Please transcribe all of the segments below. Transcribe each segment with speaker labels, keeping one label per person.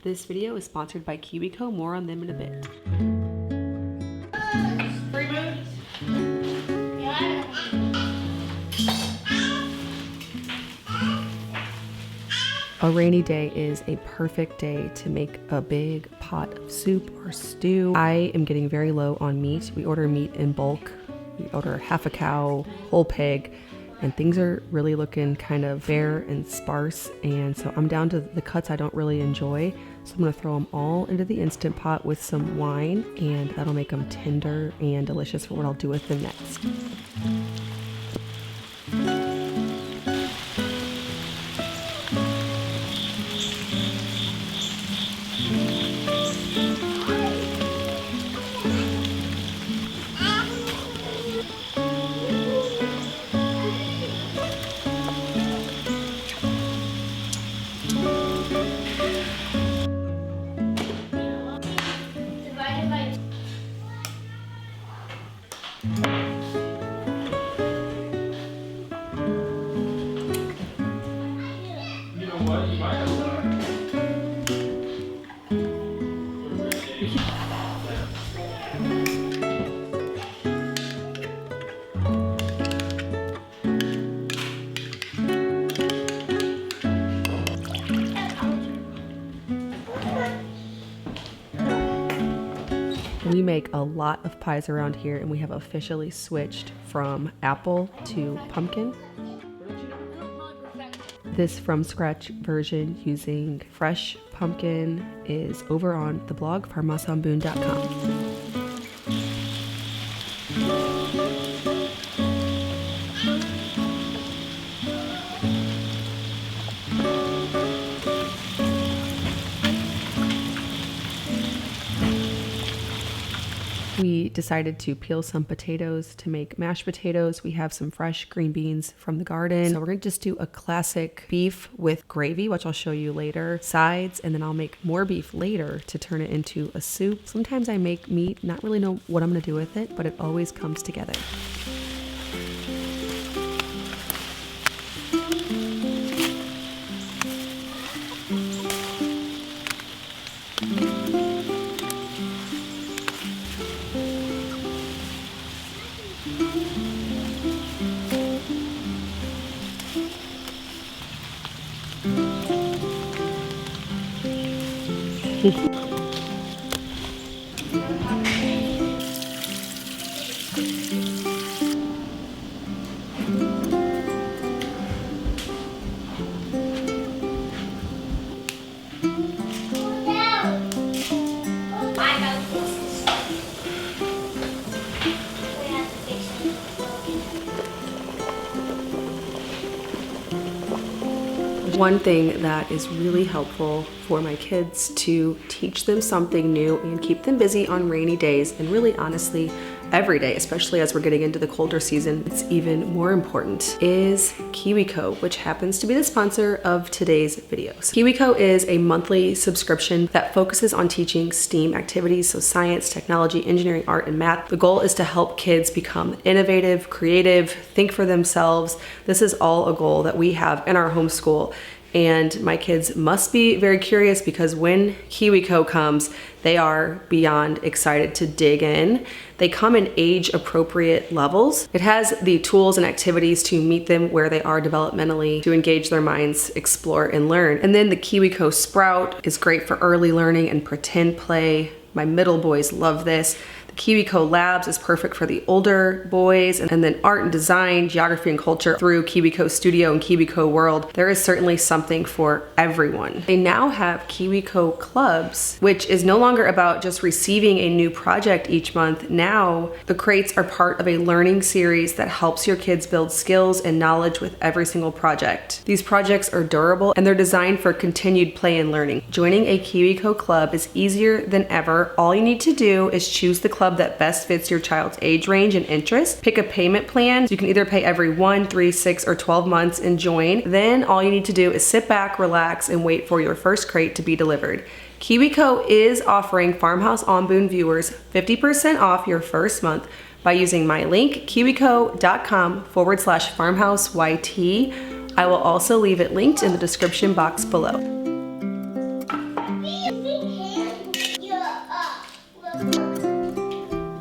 Speaker 1: This video is sponsored by KiwiCo. More on them in a bit. A rainy day is a perfect day to make a big pot of soup or stew. I am getting very low on meat. We order meat in bulk. We order half a cow, whole pig, and things are really looking kind of bare and sparse. And so I'm down to the cuts I don't really enjoy. So I'm gonna throw them all into the Instant Pot with some wine, and that'll make them tender and delicious for what I'll do with them next. We make a lot of pies around here, and we have officially switched from apple to pumpkin. This from scratch version using fresh pumpkin is over on the blog farmhouseonboone.com. We decided to peel some potatoes to make mashed potatoes. We have some fresh green beans from the garden. So we're gonna just do a classic beef with gravy, which I'll show you later, sides, and then I'll make more beef later to turn it into a soup. Sometimes I make meat, not really know what I'm gonna do with it, but it always comes together. One thing that is really helpful for my kids to teach them something new and keep them busy on rainy days, and really honestly every day, especially as we're getting into the colder season, it's even more important, is KiwiCo, which happens to be the sponsor of today's videos. KiwiCo is a monthly subscription that focuses on teaching STEAM activities, so science, technology, engineering, art, and math. The goal is to help kids become innovative, creative, think for themselves. This is all a goal that we have in our homeschool. And my kids must be very curious, because when KiwiCo comes, they are beyond excited to dig in. They come in age-appropriate levels. It has the tools and activities to meet them where they are developmentally, to engage their minds, explore, and learn. And then the KiwiCo Sprout is great for early learning and pretend play. My middle boys love this. KiwiCo Labs is perfect for the older boys, and then art and design, geography and culture through KiwiCo Studio and KiwiCo World. There is certainly something for everyone. They now have KiwiCo Clubs, which is no longer about just receiving a new project each month. Now, the crates are part of a learning series that helps your kids build skills and knowledge with every single project. These projects are durable, and they're designed for continued play and learning. Joining a KiwiCo Club is easier than ever. All you need to do is choose the club that best fits your child's age range and interest. Pick a payment plan. You can either pay every 1, 3, 6, or 12 months and join. Then all you need to do is sit back, relax, and wait for your first crate to be delivered. KiwiCo is offering Farmhouse on Boone viewers 50% off your first month by using my link, kiwico.com/farmhouseyt. I will also leave it linked in the description box below.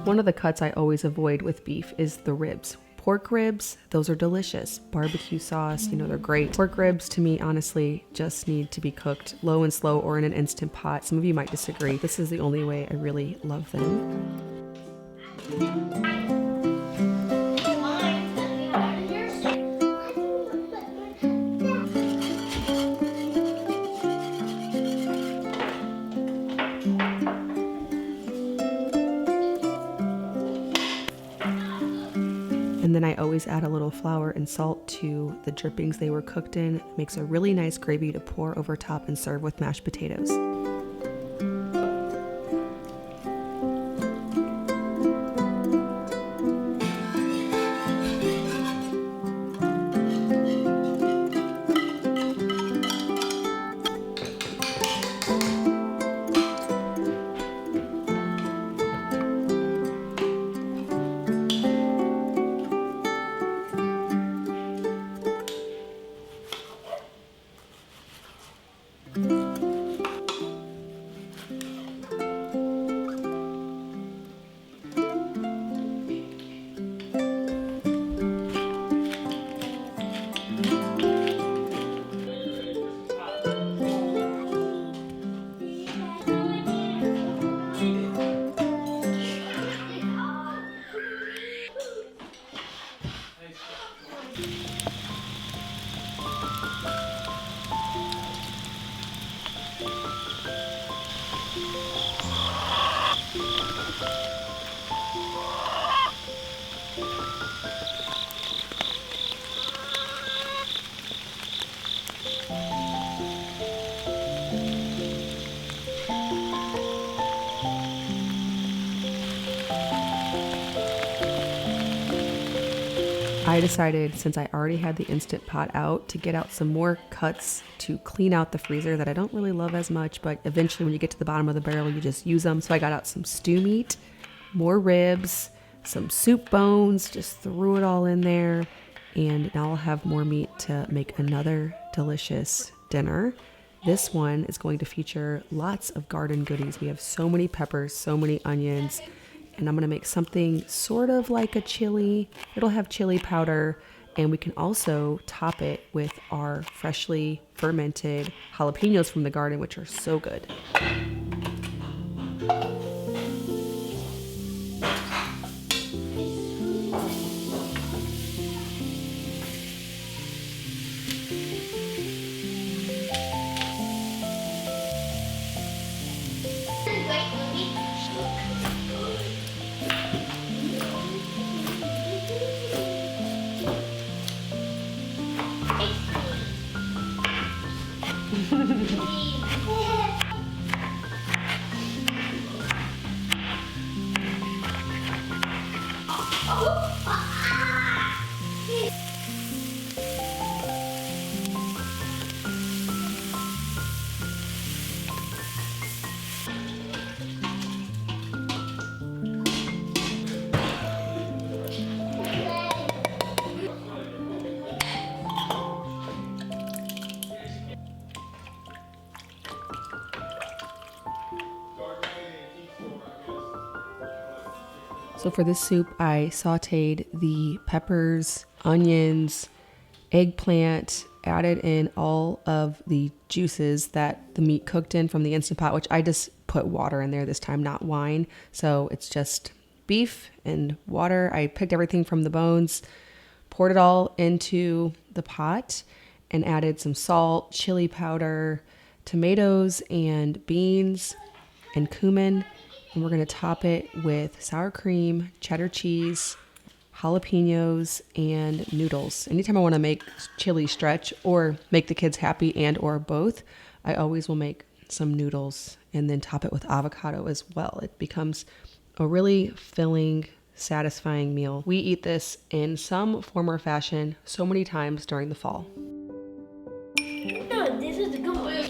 Speaker 1: One of the cuts I always avoid with beef is the ribs. Pork ribs, those are delicious. Barbecue sauce, you know, they're great. Pork ribs, to me, honestly, just need to be cooked low and slow or in an Instant Pot. Some of you might disagree. This is the only way I really love them. And then I always add a little flour and salt to the drippings they were cooked in. It makes a really nice gravy to pour over top and serve with mashed potatoes. I decided, since I already had the Instant Pot out, to get out some more cuts to clean out the freezer that I don't really love as much, but eventually when you get to the bottom of the barrel, you just use them. So I got out some stew meat, more ribs, some soup bones, just threw it all in there. And now I'll have more meat to make another delicious dinner. This one is going to feature lots of garden goodies. We have so many peppers, so many onions, and I'm gonna make something sort of like a chili. It'll have chili powder, and we can also top it with our freshly fermented jalapenos from the garden, which are so good. So for this soup, I sauteed the peppers, onions, eggplant, added in all of the juices that the meat cooked in from the Instant Pot, which I just put water in there this time, not wine. So it's just beef and water. I picked everything from the bones, poured it all into the pot, and added some salt, chili powder, tomatoes and beans and cumin. And we're gonna top it with sour cream, cheddar cheese, jalapenos, and noodles. Anytime I wanna make chili stretch or make the kids happy and or both, I always will make some noodles and then top it with avocado as well. It becomes a really filling, satisfying meal. We eat this in some form or fashion so many times during the fall.
Speaker 2: No, this is the good one.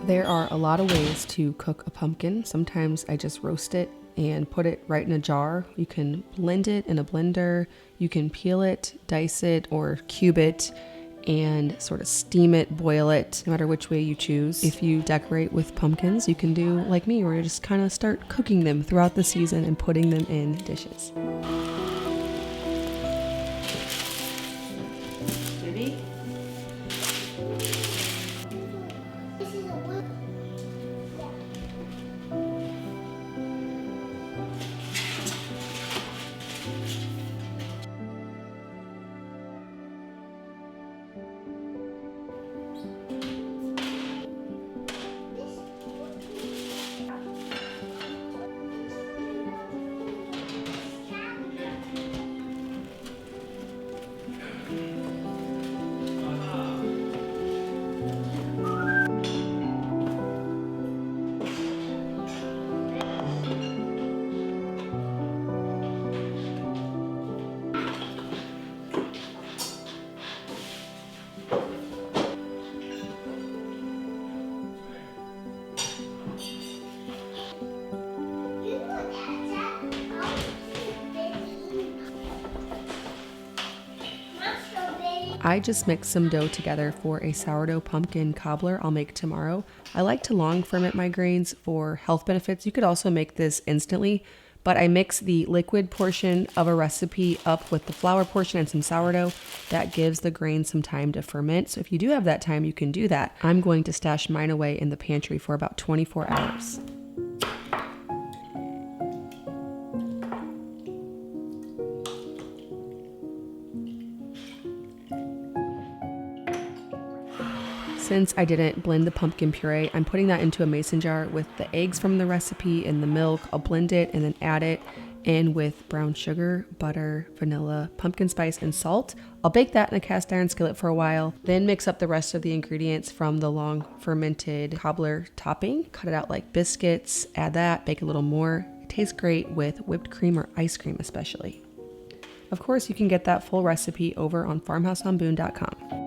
Speaker 1: There are a lot of ways to cook a pumpkin. Sometimes I just roast it and put it right in a jar. You can blend it in a blender. You can peel it, dice it, or cube it and sort of steam it, boil it, no matter which way you choose. If you decorate with pumpkins, you can do like me, where you just kind of start cooking them throughout the season and putting them in dishes. I just mixed some dough together for a sourdough pumpkin cobbler I'll make tomorrow. I like to long ferment my grains for health benefits. You could also make this instantly, but I mix the liquid portion of a recipe up with the flour portion and some sourdough. That gives the grains some time to ferment. So if you do have that time, you can do that. I'm going to stash mine away in the pantry for about 24 hours. Since I didn't blend the pumpkin puree, I'm putting that into a mason jar with the eggs from the recipe and the milk. I'll blend it and then add it in with brown sugar, butter, vanilla, pumpkin spice, and salt. I'll bake that in a cast iron skillet for a while, then mix up the rest of the ingredients from the long fermented cobbler topping. Cut it out like biscuits, add that, bake a little more. It tastes great with whipped cream or ice cream especially. Of course, you can get that full recipe over on farmhouseonboone.com.